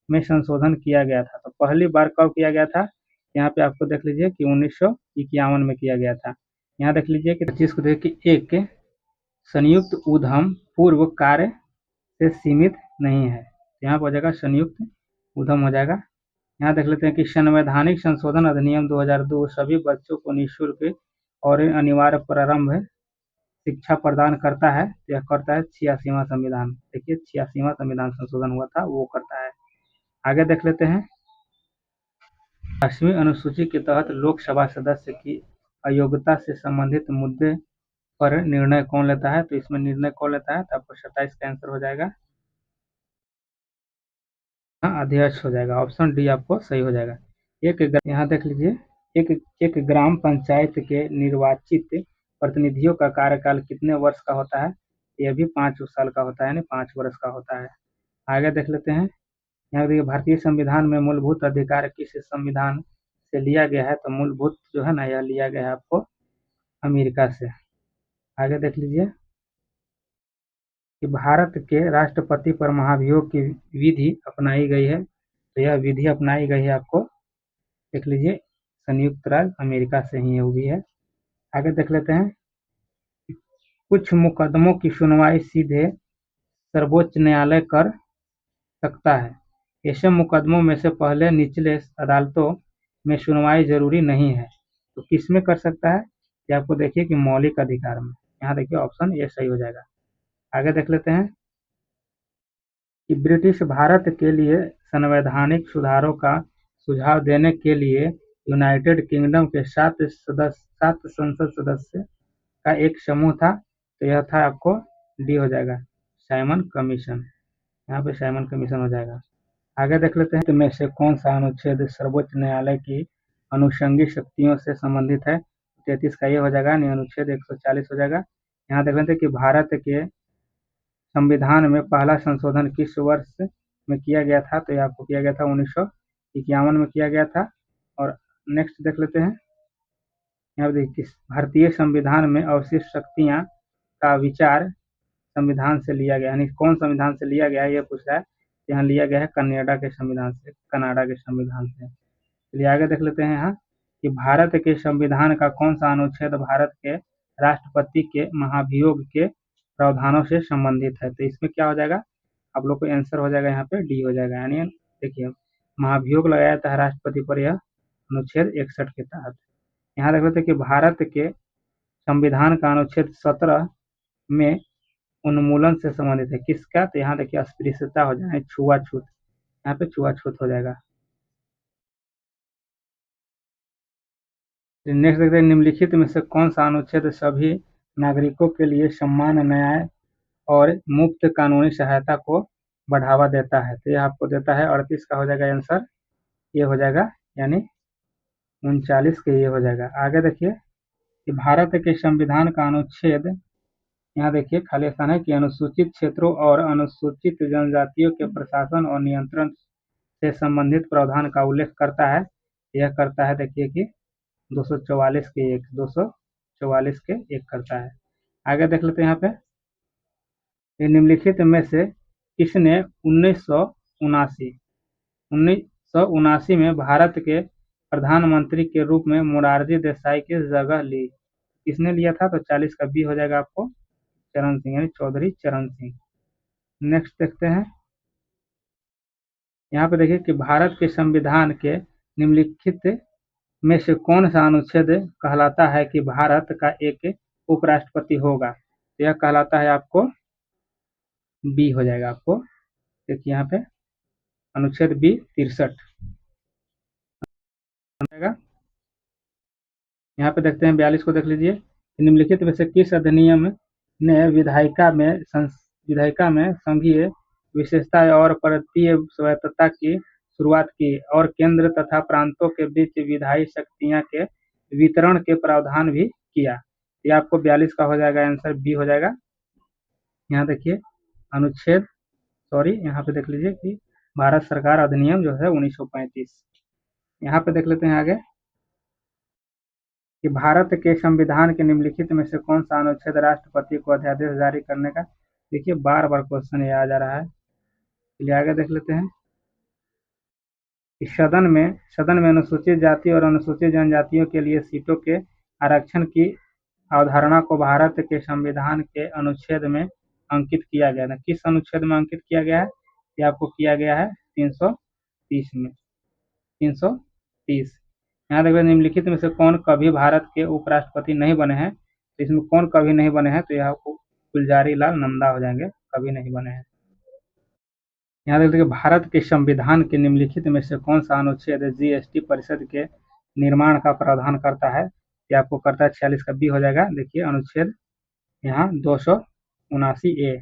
में संशोधन किया गया था? तो पहली बार कब किया गया था? यहाँ पे आपको देख लीजिए कि 1951 में किया गया था। यहाँ देख लीजिए कि 25 को देखिए कि एक संयुक्त उद्यम पूर्व कार्य से सीमित नहीं है। यहाँ पर हो जाएगा संयुक्त उद्यम हो जाएगा। यहाँ देख लेते हैं कि संवैधानिक संशोधन अधिनियम 2002 सभी बच्चों को निःशुल्क और अनिवार्य प्रारंभ शिक्षा प्रदान करता है। यह करता है 86वां संविधान। देखिए 86वां संविधान संशोधन हुआ था, वो करता है। आगे देख लेते हैं। 8वीं अनुसूची के तहत लोकसभा सदस्य की अयोग्यता से संबंधित मुद्दे पर निर्णय कौन लेता है? तो इसमें निर्णय कौन लेता है? तो आपको 27 का आंसर हो जाएगा, अध्यक्ष हो जाएगा। ऑप्शन डी आपको सही हो जाएगा। यहाँ देख लीजिए एक ग्राम पंचायत के निर्वाचित प्रतिनिधियों का कार्यकाल कितने वर्ष का होता है? यह भी 5 साल का होता है, यानी 5 वर्ष का होता है। आगे देख लेते हैं। यहाँ देखिए भारतीय संविधान में मूलभूत अधिकार किस संविधान से लिया गया है? तो मूलभूत जो है ना यह लिया गया है आपको अमेरिका से। आगे देख लीजिए कि भारत के राष्ट्रपति पर महाभियोग की विधि अपनाई गई है। तो यह विधि अपनाई गई है आपको देख लीजिए संयुक्त राज्य अमेरिका से ही वो भी है। आगे देख लेते हैं। कुछ मुकदमों की सुनवाई सीधे सर्वोच्च न्यायालय कर सकता है। ऐसे मुकदमों में से पहले निचले अदालतों में सुनवाई जरूरी नहीं है। तो किस में कर सकता है? ये आपको देखिए कि मौलिक अधिकार में। यहाँ देखिए ऑप्शन ये सही हो जाएगा। आगे देख लेते हैं कि ब्रिटिश भारत के लिए संवैधानिक सुधारों का सुझाव देने के लिए यूनाइटेड किंगडम के 7 संसद सदस्य का एक समूह था। तो यह था आपको डी हो जाएगा, साइमन कमीशन। यहाँ पे साइमन कमीशन हो जाएगा। आगे देख लेते हैं, तो में से कौन सा अनुच्छेद सर्वोच्च न्यायालय की अनुषंगी शक्तियों से संबंधित है। 33 का ये हो जाएगा, यानी अनुच्छेद 140 हो जाएगा। यहाँ देख लेते हैं कि भारत के संविधान में पहला संशोधन किस वर्ष में किया गया था। तो ये आपको किया गया था 1951 में किया गया था। और नेक्स्ट देख लेते हैं, यहाँ देखिए भारतीय संविधान में अवशिष्ट शक्तियाँ का विचार संविधान से लिया गया, यानी कौन संविधान से लिया गया है ये पूछ रहा है। यहाँ लिया गया है कनाडा के संविधान से। चलिए आगे देख लेते हैं यहाँ कि भारत के संविधान का कौन सा अनुच्छेद भारत के राष्ट्रपति के महाभियोग के प्रावधानों से संबंधित है। तो इसमें क्या हो जाएगा, आप लोग को आंसर हो जाएगा यहाँ पे डी हो जाएगा। यानी देखिए महाभियोग लगाया जाता है राष्ट्रपति पर, यह अनुच्छेद 61 के तहत। यहाँ देख लेते हैं कि भारत के संविधान का अनुच्छेद 17 में उन्मूलन से संबंधित है, किसका। तो यहाँ देखिए अस्पृश्यता हो जाए, छुआछूत, यहाँ पे छुआछूत हो जाएगा। नेक्स्ट देखते हैं, निम्नलिखित में से कौन सा अनुच्छेद सभी नागरिकों के लिए सम्मान, न्याय और मुफ्त कानूनी सहायता को बढ़ावा देता है। तो यह आपको देता है 38 का हो जाएगा आंसर, ये हो जाएगा, यानी 39 के ये हो जाएगा। आगे देखिए कि भारत के संविधान का अनुच्छेद, यहाँ देखिए खाली स्थान है, कि अनुसूचित क्षेत्रों और अनुसूचित जनजातियों के प्रशासन और नियंत्रण से संबंधित प्रावधान का उल्लेख करता है। यह करता है देखिए कि 244 के एक करता है। आगे देख लेते हैं यहाँ पे, निम्नलिखित में से किसने 1979 में भारत के प्रधानमंत्री के रूप में मोरारजी देसाई की जगह ली। किसने लिया था। तो 40 का बी हो जाएगा आपको, चरण सिंह, यानी चौधरी चरण सिंह। नेक्स्ट देखते हैं, यहाँ पे देखिए कि भारत के संविधान के निम्नलिखित में से कौन सा अनुच्छेद कहलाता है कि भारत का एक उपराष्ट्रपति होगा। तो यह कहलाता है आपको बी हो जाएगा। आपको देखिए यहाँ पे अनुच्छेद बी 63 जाएगा। यहाँ पे देखते हैं 42 को देख लीजिए, निम्नलिखित में से किस अधिनियम ने विधायिका में संघीय विशेषता और प्रांतीय स्वायत्तता की शुरुआत की और केंद्र तथा प्रांतों के बीच विधायी शक्तियां के वितरण के प्रावधान भी किया। ये आपको 42 का हो जाएगा आंसर, बी हो जाएगा। यहाँ देखिए अनुच्छेद, यहाँ पे देख लीजिए कि भारत सरकार अधिनियम जो है 1935। यहाँ पे देख लेते हैं आगे कि भारत के संविधान के निम्नलिखित में से कौन सा अनुच्छेद राष्ट्रपति को अध्यादेश जारी करने का। देखिए बार बार क्वेश्चन ये आ जा रहा है, चलिए आगे देख लेते हैं कि सदन में अनुसूचित जाति और अनुसूचित जनजातियों के लिए सीटों के आरक्षण की अवधारणा को भारत के संविधान के अनुच्छेद में अंकित किया गया है। किस अनुच्छेद में अंकित किया गया है। ये आपको किया गया है 330 में, 330। यहाँ देखिए निम्नलिखित में से कौन कभी भारत के उपराष्ट्रपति नहीं बने हैं। तो इसमें कौन कभी नहीं बने हैं। तो यह आपको गुलजारी लाल नंदा हो जाएंगे, कभी नहीं बने हैं। यहाँ देखते हैं भारत के संविधान के निम्नलिखित में से कौन सा अनुच्छेद जीएसटी परिषद के निर्माण का प्रावधान करता है। ये आपको करता है 46 का बी हो जाएगा। देखिए अनुच्छेद यहाँ 279A।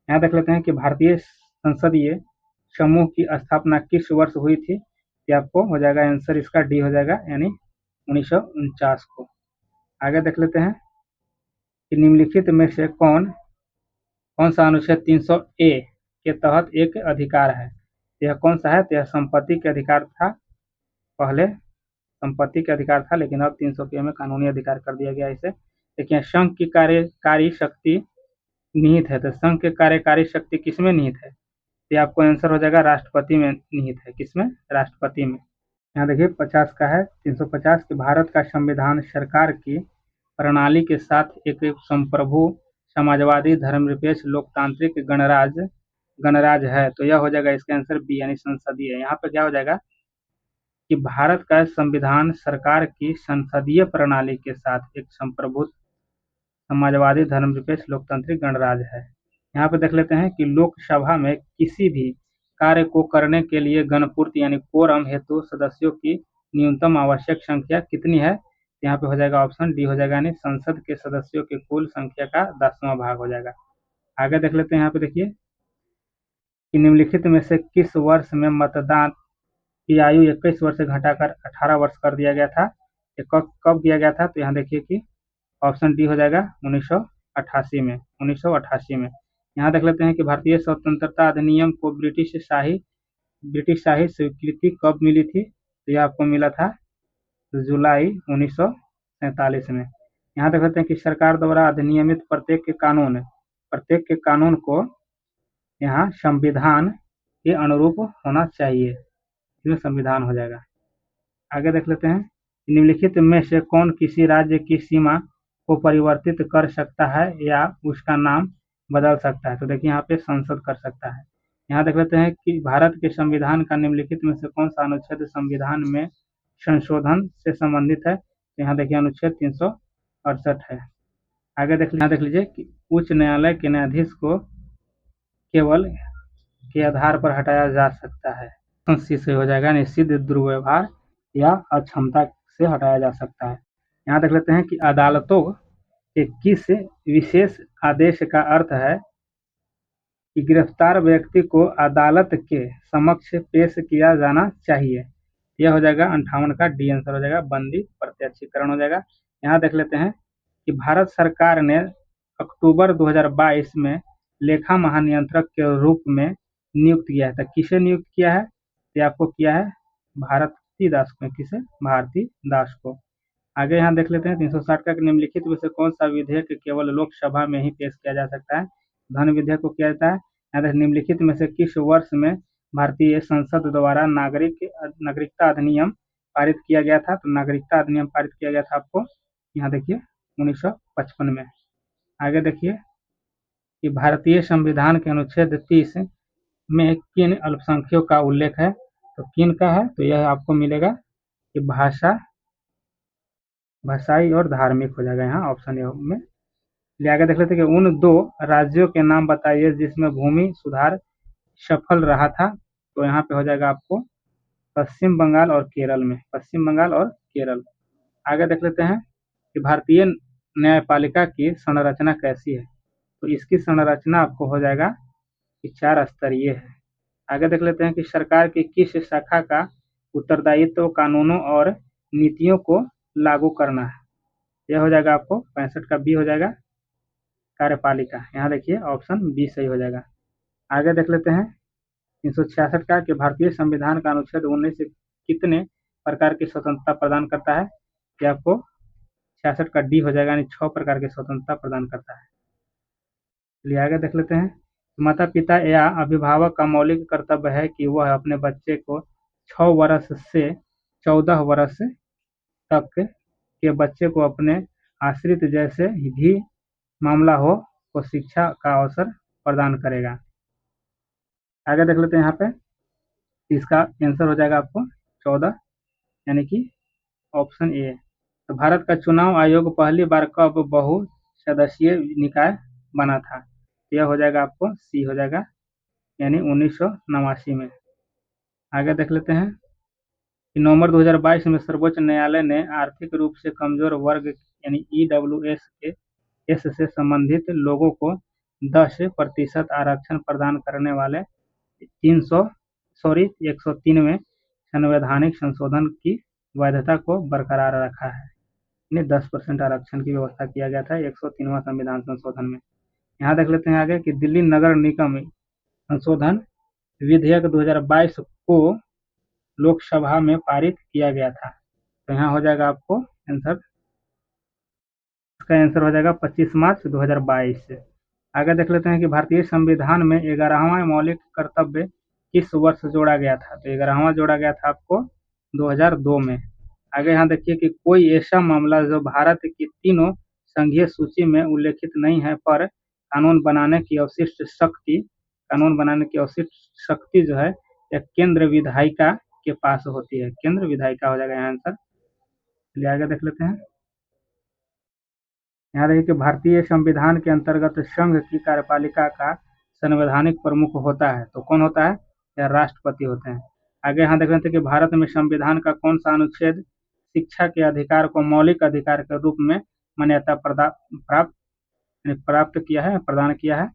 यहाँ देख लेते हैं कि भारतीय संसदीय समूह की स्थापना किस वर्ष हुई थी। ये आपको हो जाएगा आंसर, इसका डी हो जाएगा, यानी 1949 को। आगे देख लेते हैं कि निम्नलिखित में से कौन सा अनुच्छेद 300A के तहत एक अधिकार है। यह कौन सा है। तो यह संपत्ति के अधिकार था, पहले संपत्ति के अधिकार था, लेकिन अब 300A में कानूनी अधिकार कर दिया गया इसे। देखिए संघ की कार्यकारी शक्ति निहित है। तो संघ के कार्यकारी शक्ति किसमें निहित है। तो आपको आंसर हो जाएगा राष्ट्रपति में निहित है। किसमें, राष्ट्रपति में। यहाँ देखिए 50 का है, 350 कि भारत का संविधान सरकार की प्रणाली के साथ एक संप्रभु समाजवादी धर्मनिरपेक्ष लोकतांत्रिक गणराज्य है। तो यह हो जाएगा इसका आंसर बी, यानी संसदीय। यहाँ पे क्या हो जाएगा कि भारत का संविधान सरकार की संसदीय प्रणाली के साथ एक संप्रभु समाजवादी धर्मनिरपेक्ष लोकतांत्रिक गणराज्य है। यहाँ पे देख लेते हैं कि लोकसभा में किसी भी कार्य को करने के लिए गणपूर्ति यानी कोरम हेतु सदस्यों की न्यूनतम आवश्यक संख्या कितनी है? यहाँ पे हो जाएगा ऑप्शन डी हो जाएगा, यानी संसद के सदस्यों की कुल संख्या का 10वां भाग हो जाएगा। आगे देख लेते हैं। यहाँ पे देखिए कि निम्नलिखित में से किस वर्ष में मतदान की आयु 21 वर्ष से घटाकर 18 वर्ष कर दिया गया था? ये कब कब किया गया था? तो यहाँ देखिए कि ऑप्शन डी हो जाएगा 1988 में। 1988 में। यहाँ देख लेते हैं कि भारतीय स्वतंत्रता अधिनियम को ब्रिटिश शाही स्वीकृति कब मिली थी? तो यह आपको मिला था जुलाई 1947 में। यहाँ देख लेते हैं कि सरकार द्वारा अधिनियमित प्रत्येक के कानून को यहाँ संविधान के अनुरूप होना चाहिए, इसमें संविधान हो जाएगा। आगे देख लेते हैं, निम्नलिखित में से कौन किसी राज्य की सीमा को परिवर्तित कर सकता है या उसका नाम बदल सकता है? तो देखिए यहाँ पे संसद कर सकता है। यहाँ देख लेते हैं कि भारत के संविधान का निम्नलिखित में से कौन सा अनुच्छेद संविधान में संशोधन से संबंधित है? तो यहाँ देखिए अनुच्छेद 368 है। आगे देख लीजिए कि उच्च न्यायालय के न्यायाधीश को केवल के आधार पर हटाया जा सकता है। सी से हो जाएगा, निश्चित दुर्व्यवहार या अक्षमता से हटाया जा सकता है। यहाँ देख लेते हैं कि अदालतों के किस विशेष आदेश का अर्थ है कि गिरफ्तार व्यक्ति को अदालत के समक्ष पेश किया जाना चाहिए। यह हो जाएगा 58 का डी आंसर हो जाएगा, बंदी प्रत्यक्षीकरण हो जाएगा। यहाँ देख लेते हैं कि भारत सरकार ने अक्टूबर 2022 में लेखा महानियंत्रक के रूप में नियुक्त किया है। तो किसे नियुक्त किया है? ये आपको किया है भारती दास को। किसे? भारती दास को। आगे यहाँ देख लेते हैं 360 का निम्नलिखित में से कौन सा विधेयक केवल लोकसभा में ही पेश किया जा सकता है? धन विधेयक को किया जाता है। यहाँ देख निम्नलिखित में से किस वर्ष में भारतीय संसद द्वारा नागरिकता अधिनियम पारित किया गया था? तो नागरिकता अधिनियम पारित किया गया था आपको यहाँ देखिए 1955 में। आगे देखिए कि भारतीय संविधान के अनुच्छेद 30 में किन अल्पसंख्यकों का उल्लेख है? तो किन का है? तो यह आपको मिलेगा कि भाषाई और धार्मिक हो जाएगा यहाँ ऑप्शन ए में। आगे देख लेते हैं कि उन 2 राज्यों के नाम बताइए जिसमें भूमि सुधार सफल रहा था। तो यहाँ पे हो जाएगा आपको पश्चिम बंगाल और केरल में। पश्चिम बंगाल और केरल। आगे देख लेते हैं कि भारतीय न्यायपालिका की संरचना कैसी है? तो इसकी संरचना आपको हो जाएगा कि 4 स्तरीय है। आगे देख लेते हैं कि सरकार की किस शाखा का उत्तरदायित्व कानूनों और नीतियों को लागू करना है? यह हो जाएगा आपको 65 का बी हो जाएगा, कार्यपालिका। यहाँ देखिए ऑप्शन बी सही हो जाएगा। आगे देख लेते हैं 366 का कि भारतीय संविधान का अनुच्छेद 19 कितने प्रकार की स्वतंत्रता प्रदान करता है? ये आपको 66 का डी हो जाएगा, यानी 6 प्रकार की स्वतंत्रता प्रदान करता है। चलिए आगे देख लेते हैं, माता पिता या अभिभावक का मौलिक कर्तव्य है कि वह अपने बच्चे को 6 वर्ष से 14 वर्ष तक के बच्चे को अपने आश्रित जैसे भी मामला हो को शिक्षा का अवसर प्रदान करेगा। आगे देख लेते हैं यहाँ पे, इसका आंसर हो जाएगा आपको 14, यानी कि ऑप्शन ए। तो भारत का चुनाव आयोग पहली बार कब बहुसदस्यीय निकाय बना था? यह हो जाएगा आपको सी हो जाएगा, यानी 1989 में। आगे देख लेते हैं कि नवंबर 2022 में सर्वोच्च न्यायालय ने आर्थिक रूप से कमजोर वर्ग यानी EWS के एस से संबंधित लोगों को 10% आरक्षण प्रदान करने वाले 103 में संवैधानिक संशोधन की वैधता को बरकरार रखा है। यानी 10% आरक्षण की व्यवस्था किया गया था 103वां संविधान संशोधन में। यहाँ देख लेते हैं आगे कि दिल्ली नगर निगम संशोधन विधेयक 2022 को लोकसभा में पारित किया गया था। तो यहाँ हो जाएगा आपको आंसर, इसका आंसर हो जाएगा 25 मार्च 2022 से। आगे देख लेते हैं कि भारतीय संविधान में 11वां मौलिक कर्तव्य किस वर्ष जोड़ा गया था? तो 11वां जोड़ा गया था आपको 2002 में। आगे यहाँ देखिए कि कोई ऐसा मामला जो भारत की तीनों संघीय सूची में उल्लेखित नहीं है पर कानून बनाने की अवशिष्ट शक्ति जो है यह केंद्र विधायिका के पास होती है। केंद्र विधायिका हो जाएगा यहाँ आंसर। चलिए आगे देख लेते हैं, यहाँ देखिए कि भारतीय संविधान के अंतर्गत संघ की कार्यपालिका का संवैधानिक प्रमुख होता है। तो कौन होता है? यह राष्ट्रपति होते हैं। आगे यहाँ देख लेते हैं कि भारत में संविधान का कौन सा अनुच्छेद शिक्षा के अधिकार को मौलिक अधिकार के रूप में मान्यता प्राप्त किया है, प्रदान किया है।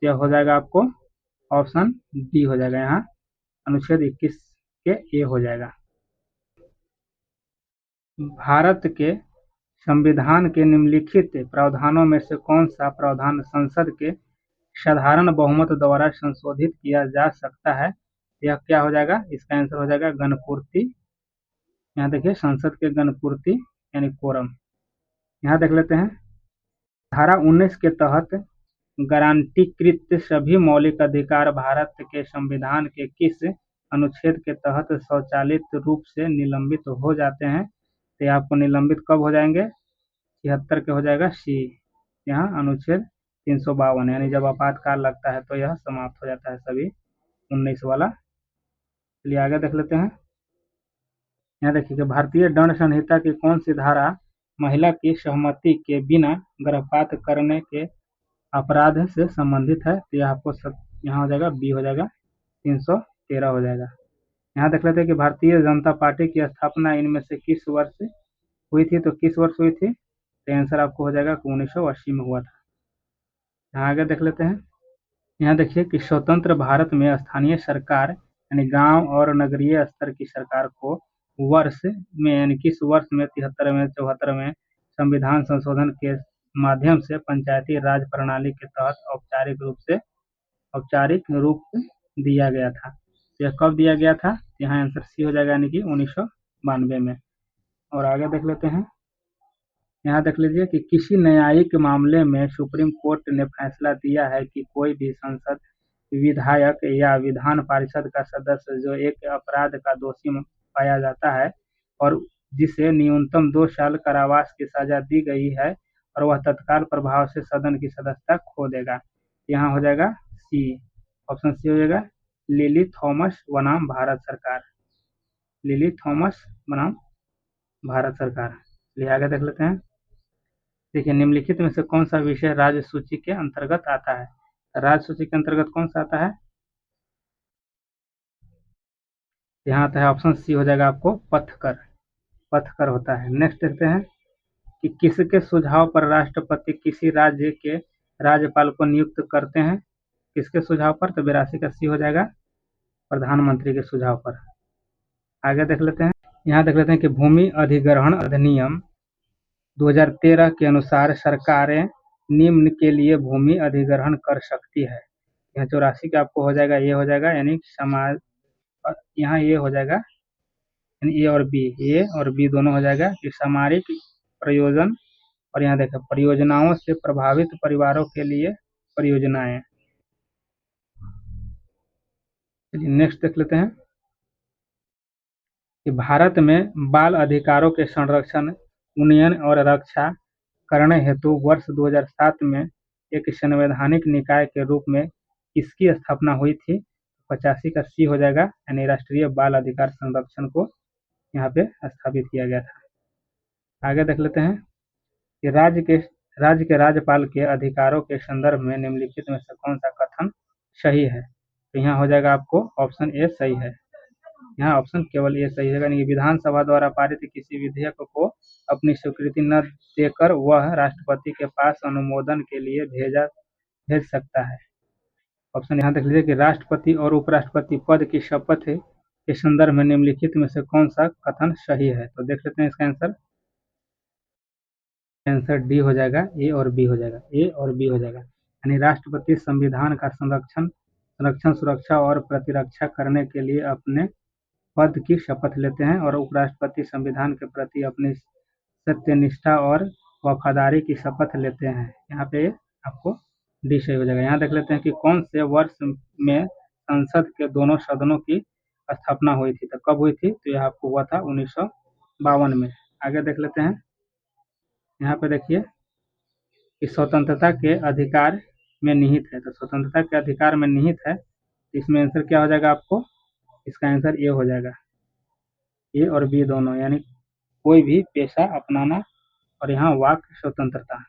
यह हो जाएगा आपको ऑप्शन डी हो जाएगा, यहाँ अनुच्छेद 21 के ए हो जाएगा। भारत के संविधान के निम्नलिखित प्रावधानों में से कौन सा प्रावधान संसद के साधारण बहुमत द्वारा संशोधित किया जा सकता है? यह क्या हो जाएगा? इसका आंसर हो जाएगा गणपूर्ति। यहाँ देखिए संसद के गणपूर्ति यानी कोरम। यहाँ देख लेते हैं धारा 19 के तहत गारंटीकृत सभी मौलिक अधिकार भारत के संविधान के किस अनुच्छेद के तहत स्वचालित रूप से निलंबित हो जाते हैं? तो आपको निलंबित कब हो जाएंगे? 76 के हो जाएगा सी, यहाँ अनुच्छेद 352, यानी जब आपातकाल लगता है तो यह समाप्त हो जाता है सभी 19 वाला। चलिए आगे देख लेते हैं। यहाँ देखिए भारतीय दंड संहिता की कौन सी धारा महिला की सहमति के बिना गर्भपात करने के अपराध से संबंधित है? तो यह आपको यहाँ हो जाएगा बी हो जाएगा, 313 हो जाएगा। यहाँ देख लेते हैं कि भारतीय जनता पार्टी की स्थापना इनमें से किस वर्ष हुई थी? तो किस वर्ष हुई थी? तो आंसर आपको हो जाएगा 1980 में हुआ था। यहाँ आगे देख लेते हैं। यहाँ देखिए कि स्वतंत्र भारत में स्थानीय सरकार यानी गांव और नगरीय स्तर की सरकार को वर्ष में यानी किस वर्ष में 73 में 74 में संविधान संशोधन के माध्यम से पंचायती राज प्रणाली के तहत औपचारिक रूप दिया गया था? यह कब दिया गया था? यहाँ आंसर सी हो जाएगा, यानी कि 1992 में। और आगे देख लेते हैं। यहाँ देख लीजिए कि किसी न्यायिक मामले में सुप्रीम कोर्ट ने फैसला दिया है कि कोई भी संसद विधायक या विधान परिषद का सदस्य जो एक अपराध का दोषी पाया जाता है और जिसे न्यूनतम 2 साल कारावास की सजा दी गई है और वह तत्काल प्रभाव से सदन की सदस्यता खो देगा। यहाँ हो जाएगा सी, ऑप्शन सी हो जाएगा, लिली थॉमस बनाम भारत सरकार। लिली थॉमस बनाम भारत सरकार। चलिए आगे देख लेते हैं। देखिए निम्नलिखित में से कौन सा विषय राज्य सूची के अंतर्गत आता है? राज्य सूची के अंतर्गत कौन सा आता है? यहाँ आता है ऑप्शन सी हो जाएगा आपको पथकर होता है। नेक्स्ट देखते हैं कि किसके सुझाव पर राष्ट्रपति किसी राज्य के राज्यपाल को नियुक्त करते हैं? किसके सुझाव पर? तो 82 का सी हो जाएगा, प्रधानमंत्री के सुझाव पर। आगे देख लेते हैं। यहाँ देख लेते हैं कि भूमि अधिग्रहण अधिनियम 2013 के अनुसार सरकारें निम्न के लिए भूमि अधिग्रहण कर सकती है। यहाँ 84 का आपको हो जाएगा, ये हो जाएगा, यानी समाज, यहाँ ये हो जाएगा यानी ए और बी दोनों हो जाएगा कि सामरिक प्रयोजन, और यहाँ देखो परियोजनाओं से प्रभावित परिवारों के लिए परियोजनाएं। चलिए नेक्स्ट देख लेते हैं कि भारत में बाल अधिकारों के संरक्षण, उन्नयन और रक्षा करने हेतु वर्ष 2007 में एक संवैधानिक निकाय के रूप में इसकी स्थापना हुई थी। 85 का सी हो जाएगा, यानी राष्ट्रीय बाल अधिकार संरक्षण को यहाँ पे स्थापित किया गया था। आगे देख लेते हैं कि राज्य के राज्यपाल के अधिकारों के संदर्भ में निम्नलिखित में से कौन सा कथन सही है? तो यहाँ हो जाएगा आपको ऑप्शन ए सही है। यहाँ ऑप्शन केवल ए सही है, यानी विधानसभा द्वारा पारित किसी विधेयक को अपनी स्वीकृति न देकर वह राष्ट्रपति के पास अनुमोदन के लिए भेज सकता है। ऑप्शन यहाँ देख लीजिए कि राष्ट्रपति और उपराष्ट्रपति पद की शपथ के संदर्भ में निम्नलिखित में से कौन सा कथन सही है? तो देख लेते हैं इसका आंसर डी हो जाएगा, ए और बी हो जाएगा, ए और बी हो जाएगा। यानी राष्ट्रपति संविधान का संरक्षण, सुरक्षा और प्रतिरक्षा करने के लिए अपने पद की शपथ लेते हैं और उपराष्ट्रपति संविधान के प्रति अपनी सत्यनिष्ठा और वफादारी की शपथ लेते हैं। यहाँ पे आपको डी सही हो जाएगा। यहाँ देख लेते हैं कि कौन से वर्ष में संसद के दोनों सदनों की स्थापना हुई थी? तो कब हुई थी? तो यह आपको हुआ था 1952 में। आगे देख लेते हैं। यहाँ पे देखिए कि स्वतंत्रता के अधिकार में निहित है, तो स्वतंत्रता के अधिकार में निहित है, इसमें आंसर क्या हो जाएगा आपको? इसका आंसर ए हो जाएगा, ए और बी दोनों, यानी कोई भी पेशा अपनाना और यहाँ वाक स्वतंत्रता।